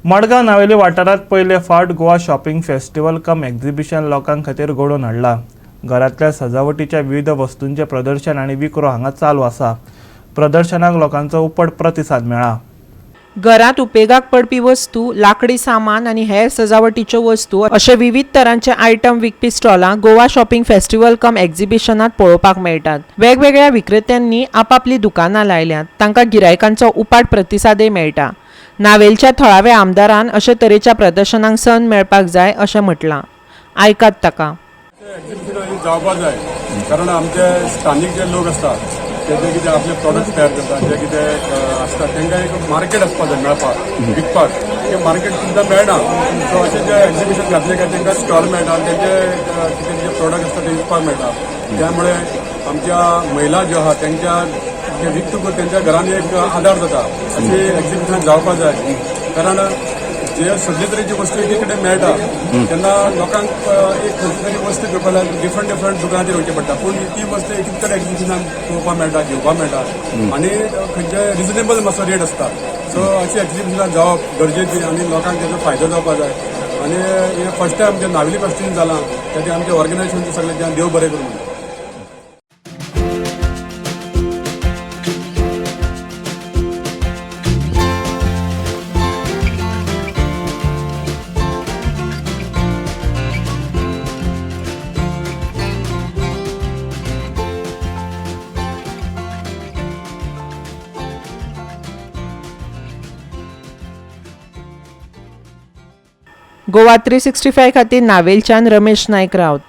मडगांव नावेली वाठारात पयले फावट गोवा शॉपिंग फेस्टिवल कम एक्झिबिशन लोकां खातीर घडोवन हाडला। घरांतल्या सजावटीच्या विविध वस्तूंचे प्रदर्शन आनी विक्रो हांगा चालू आसा। प्रदर्शनाक लोकांचो उपट प्रतिसाद मेळ्ळा। घरांत उपेगाक पडपी वस्तू, लाकडी सामान आनी हेर सजावटीच्यो वस्तू अशे विविध तरांचे आयटम विकपी स्टॉलां गोवा शॉपिंग फेस्टिवल कम एक्झिबिशनात पळोवपाक मेळटात। वेगवेगळ्या विक्रेत्यांनी आपापली दुकानां लायल्यात, तांकां गिरायकांचो उपाट प्रतिसादय मेळटा। नावेलच्या थळाव्या आमदारान अशे तरेच्या प्रदर्शनांक संद मेळपाक जाय अशें म्हटलां। आयकात ताका। एक्झिबिशन जावपाक जाय, कारण आमचे स्थानिक जे लोक असतात ते कितें आपले प्रॉडक्ट्स तयार करतात, जे कितें आसता तांकां एक मार्केट आसपाक जाय, मेळपाक विकपाक ते मार्केट सुद्दां मेळना। सो अशें जे एक्झिबिशन घातले काय तांकां स्टॉल मेळटा, तेंचे कितें जे प्रॉडक्ट आसता ते विकपाक मेळटा। त्यामुळे आमच्या महिला ज्यो आहा तांच्या ते विकतकूच त्यांच्या घरांनी एक आधार जाता। अशी एक्झिबिशन जावपाक जाय, कारण जे सगळे तरेची वस्तू एके कडेन मेळटा तेन्ना लोकांक एक खंयची तरी वस्तू घेवपाक जाय, डिफरंट दुकानाचेर वयचें पडटा, पूण ती वस्त एक कडेन एक्झिबिशनाक पळोवपाक मेळटा, घेवपाक मेळटा आनी खंयचे रिजनेबल मातसो रेट आसता। सो अशी एक्झिबिशनां जावप गरजेची आनी लोकांक तेजो फायदो जावपाक जाय। आनी हे फर्स्ट टायम आमच्या नावेली फेस्टिवल जालां, त्याचे आमच्या ऑर्गनायझेशनचे सगळे देव बरें करूं। गोवा 365 खातीर नावेलच्यान रमेश नायक रावत।